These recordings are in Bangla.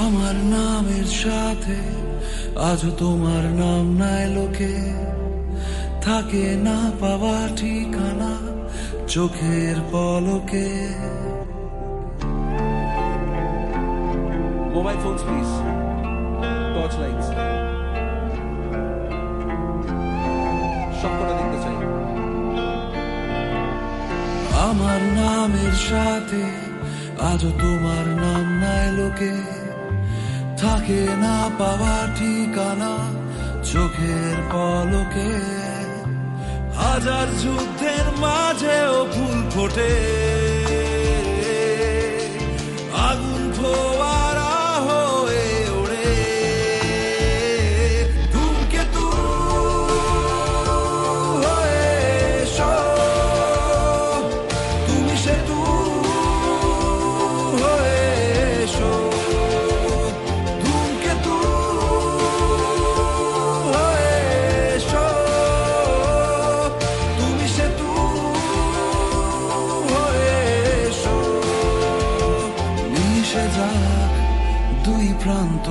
আমার নামের সাথে আজও তোমার নাম নাই লোকে, থাকে না পাওয়া ঠিকানা চোখের পলকে। Mobile phones please, torch lights সবকটা দেখতে চাই। আমার নামের সাথে আজও তোমার নাম নাই লোকে, থাকে না পাওয়া ঠিকানা চোখের পলকে। হাজার যুদ্ধের মাঝেও ফুল ফোটে, আগুন ফোয়ারা হয়ে ওড়ে। ধূমকেতু হয়ে এসো, তুমি সেতু হয়ে এসো। ধূমকেতু হয়ে এসো, তুমি সেতু হয়ে এসো। মিশে যাক দুই প্রান্ত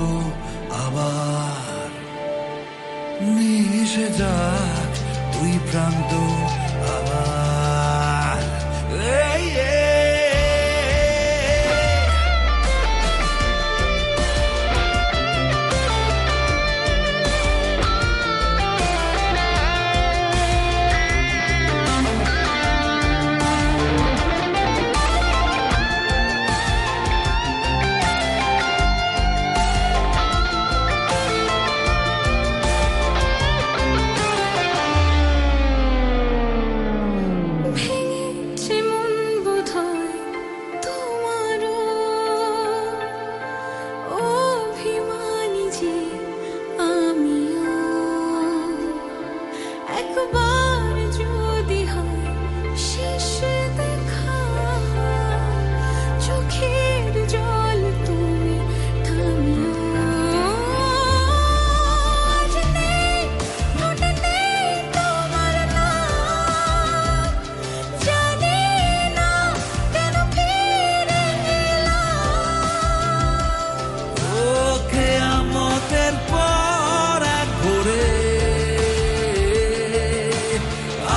আবার, মিশে যাক দুই প্রান্ত আবার। এই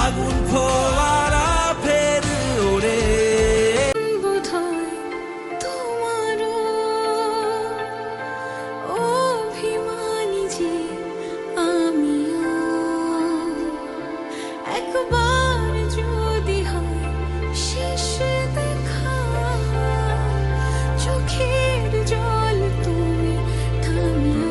আগুন ফোয়ারা ফের ওড়ে। বোধহয় তোমারও অভিমানী যে আমিও, একবার যদি হয় শেষ দেখা, চোখের জল তুমি থামিও।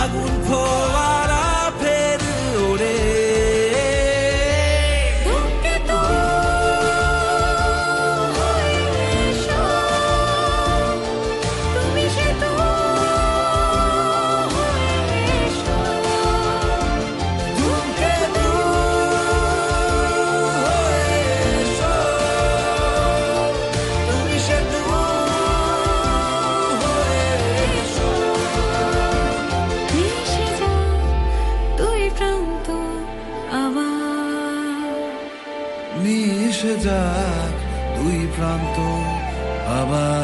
আগুন ফোয়ারা ফের ওড়ে। ধূমকেতু হয়ে এসো, তুমি সেতু হয়ে এসো। ধূমকেতু হয়ে এসো, তুমি সেতু হয়ে এসো। মিশে যাক দুই প্রান্ত আবার, মিশে যাক দুই প্রান্ত আবার।